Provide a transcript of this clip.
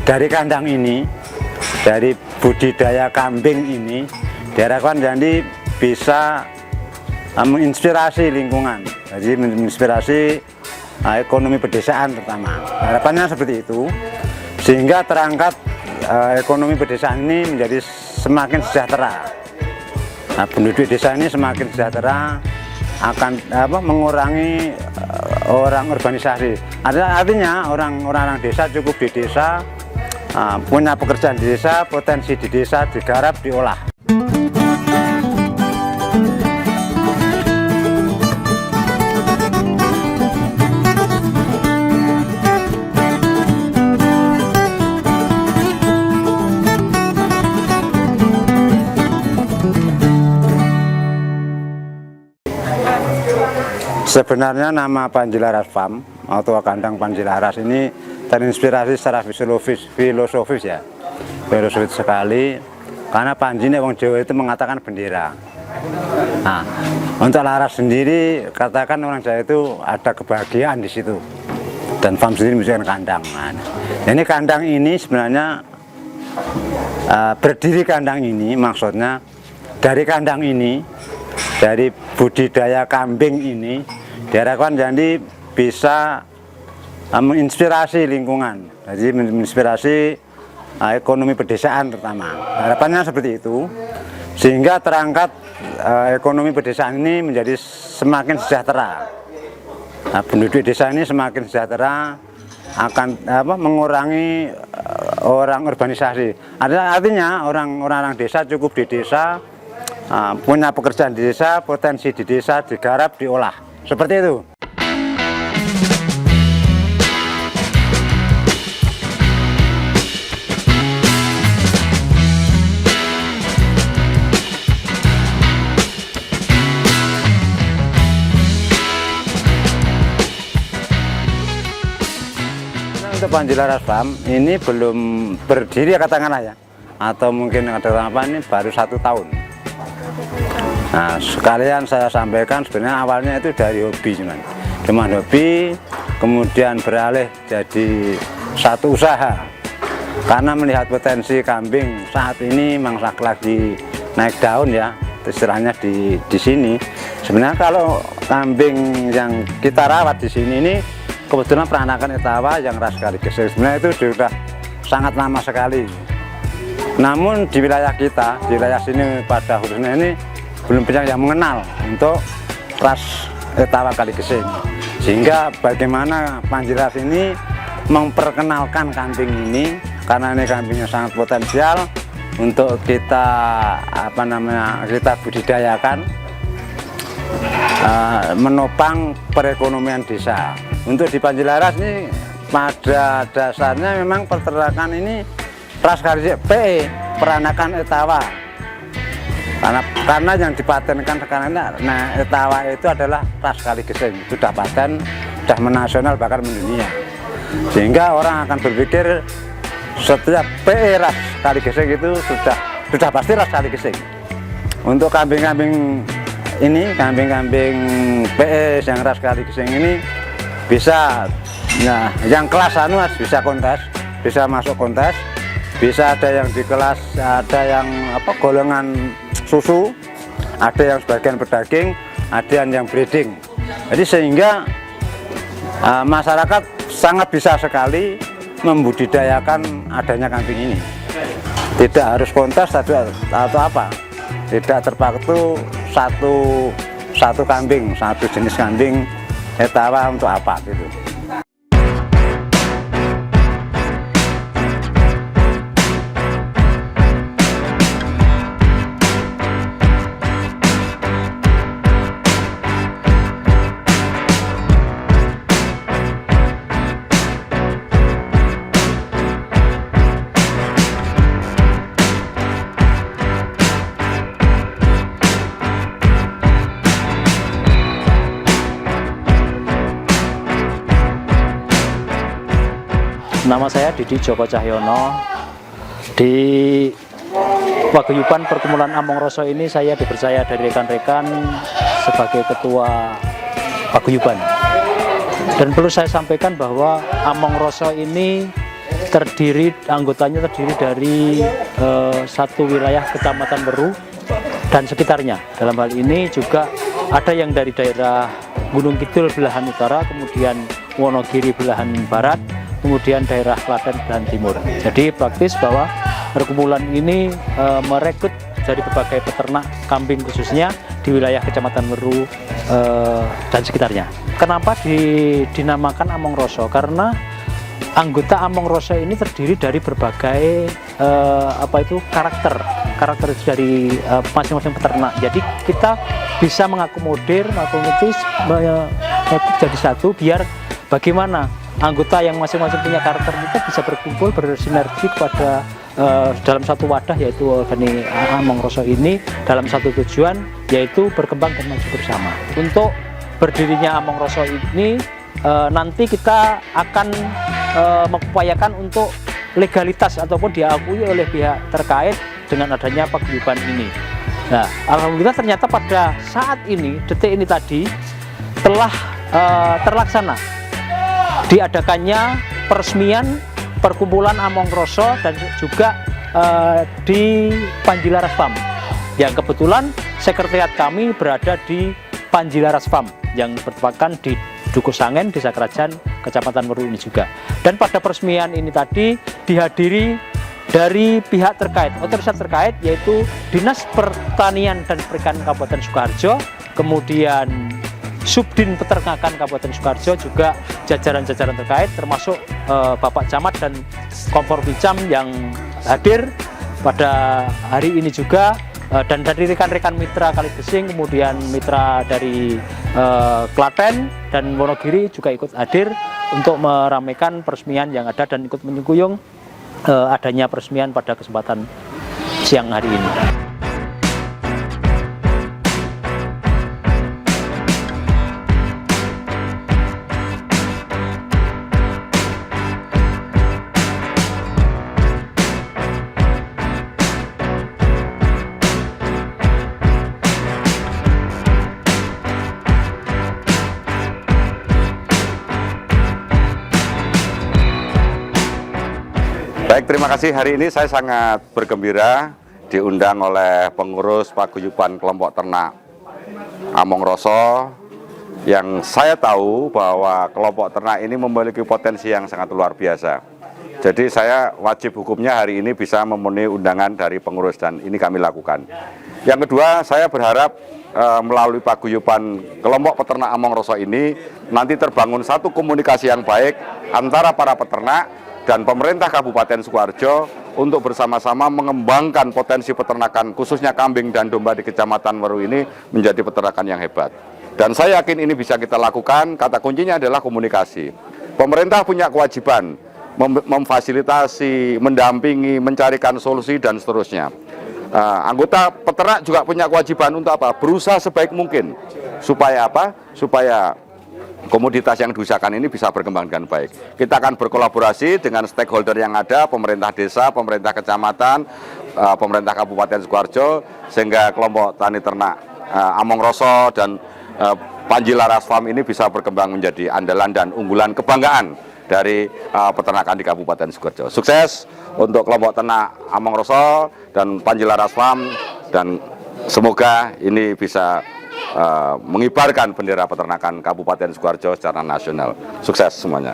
dari kandang ini, dari budidaya kambing ini diharapkan jadi bisa menginspirasi lingkungan, jadi menginspirasi ekonomi pedesaan terutama. Harapannya seperti itu, sehingga terangkat ekonomi pedesaan ini menjadi semakin sejahtera. Nah, penduduk desa ini semakin sejahtera, akan mengurangi orang urbanisasi. Artinya orang-orang desa cukup di desa, punya pekerjaan di desa, potensi di desa digarap, diolah. Sebenarnya nama Panjilaras Farm atau kandang Panjilaras ini terinspirasi secara filosofis ya, filosofis sekali, karena Panji ini wong Jawa itu mengatakan bendera. Nah, untuk Laras sendiri katakan orang Jawa itu ada kebahagiaan di situ, dan farm sendiri menjadi kandang. Nah, ini kandang ini sebenarnya berdiri kandang ini maksudnya dari kandang ini, dari budidaya kambing ini diharapkan jadi bisa menginspirasi lingkungan, jadi menginspirasi ekonomi pedesaan terutama. Harapannya seperti itu, sehingga terangkat ekonomi pedesaan ini menjadi semakin sejahtera. Nah, penduduk desa ini semakin sejahtera, akan mengurangi orang urbanisasi. Artinya orang-orang desa cukup di desa, punya pekerjaan di desa, potensi di desa digarap, diolah. Seperti itu. Untuk Panjilaras Farm ini belum berdiri katakanlah ya, atau mungkin ada apa ini baru 1 tahun. Nah, sekalian saya sampaikan sebenarnya awalnya itu dari hobi, cuma hobi, kemudian beralih jadi satu usaha karena melihat potensi kambing saat ini memang lagi naik daun ya, istilahnya di sini. Sebenarnya kalau kambing yang kita rawat di sini ini kebetulan peranakan Etawa yang ras Kaligeseng, sebenarnya itu sudah sangat lama sekali. Namun di wilayah kita, di wilayah sini pada khususnya ini belum banyak yang mengenal untuk ras Etawa Kaligeseng, sehingga bagaimana Panjilaras ini memperkenalkan kambing ini, karena ini kambingnya sangat potensial untuk kita kita budidayakan, menopang perekonomian desa. Untuk di Panjilaras ini pada dasarnya memang peternakan ini ras Kaligeseng PE, peranakan Etawa. Karena yang dipatenkan sekarang ini, nah Etawa itu adalah ras Kaligeseng, sudah paten, sudah menasional bahkan mendunia. Sehingga orang akan berpikir setiap PE ras Kaligeseng itu sudah pasti ras Kaligeseng. Untuk kambing-kambing ini, kambing-kambing PE yang ras Kaligeseng ini bisa, nah yang kelas bisa kontes, bisa masuk kontes, bisa ada yang di kelas, ada yang golongan susu, ada yang sebagian pedaging, ada yang breeding. Jadi sehingga masyarakat sangat bisa sekali membudidayakan adanya kambing ini. Tidak harus kontes atau apa, tidak terpaku satu kambing, satu jenis kambing Etawa untuk apa gitu. Nama saya Didi Joko Cahyono. Di paguyuban perkumpulan Among Roso ini saya dipercaya dari rekan-rekan sebagai ketua paguyuban. Dan perlu saya sampaikan bahwa Among Roso ini anggotanya terdiri dari satu wilayah Kecamatan Weru dan sekitarnya. Dalam hal ini juga ada yang dari daerah Gunung Kidul belahan utara, kemudian Wonogiri belahan barat, kemudian daerah Klaten belahan timur. Jadi praktis bahwa perkumpulan ini merekrut dari berbagai peternak kambing khususnya di wilayah Kecamatan Weru dan sekitarnya. Kenapa dinamakan Among Roso? Karena anggota Among Roso ini terdiri dari berbagai karakter itu dari masing-masing peternak. Jadi kita bisa mengakomodir jadi satu, biar bagaimana anggota yang masing-masing punya karakter itu bisa berkumpul bersinergi kepada dalam satu wadah, yaitu organi Among Roso ini dalam satu tujuan, yaitu berkembang dan maju bersama. Untuk berdirinya Among Roso ini nanti kita akan mengupayakan untuk legalitas ataupun diakui oleh pihak terkait dengan adanya paguyuban ini. Nah, alhamdulillah ternyata pada saat ini, detik ini tadi, telah terlaksana diadakannya peresmian perkumpulan Among Roso dan juga di Panjilaras Farm, yang kebetulan sekretariat kami berada di Panjilaras Farm yang bertepatan di Dukuh Sangen, Desa Kerajaan, Kecamatan Weru ini juga. Dan pada peresmian ini tadi dihadiri dari pihak terkait, otoritas terkait, yaitu Dinas Pertanian dan Perikanan Kabupaten Sukoharjo, kemudian Subdin Peternakan Kabupaten Sukoharjo, juga jajaran-jajaran terkait termasuk Bapak Camat dan Kompor Bicam yang hadir pada hari ini juga, dan dari rekan-rekan mitra Kaligesing, kemudian mitra dari Klaten dan Wonogiri juga ikut hadir untuk meramaikan peresmian yang ada dan ikut menyukuyung adanya peresmian pada kesempatan siang hari ini. Baik, terima kasih. Hari ini saya sangat bergembira diundang oleh pengurus paguyuban kelompok ternak Among Roso, yang saya tahu bahwa kelompok ternak ini memiliki potensi yang sangat luar biasa. Jadi saya wajib hukumnya hari ini bisa memenuhi undangan dari pengurus, dan ini kami lakukan. Yang kedua, saya berharap melalui paguyuban kelompok peternak Among Roso ini nanti terbangun satu komunikasi yang baik antara para peternak dan pemerintah Kabupaten Sukoharjo untuk bersama-sama mengembangkan potensi peternakan khususnya kambing dan domba di Kecamatan Weru ini menjadi peternakan yang hebat. Dan saya yakin ini bisa kita lakukan, kata kuncinya adalah komunikasi. Pemerintah punya kewajiban memfasilitasi, mendampingi, mencarikan solusi dan seterusnya. Anggota peternak juga punya kewajiban untuk apa? Berusaha sebaik mungkin. Supaya apa? Supaya komoditas yang diusahakan ini bisa berkembang dengan baik. Kita akan berkolaborasi dengan stakeholder yang ada, pemerintah desa, pemerintah kecamatan, pemerintah Kabupaten Sukoharjo, sehingga kelompok tani ternak Among Roso dan Panjilaras Farm ini bisa berkembang menjadi andalan dan unggulan kebanggaan dari peternakan di Kabupaten Sukoharjo. Sukses untuk kelompok ternak Among Roso dan Panjilaras Farm, dan semoga ini bisa mengibarkan bendera peternakan Kabupaten Sukoharjo secara nasional. Sukses semuanya.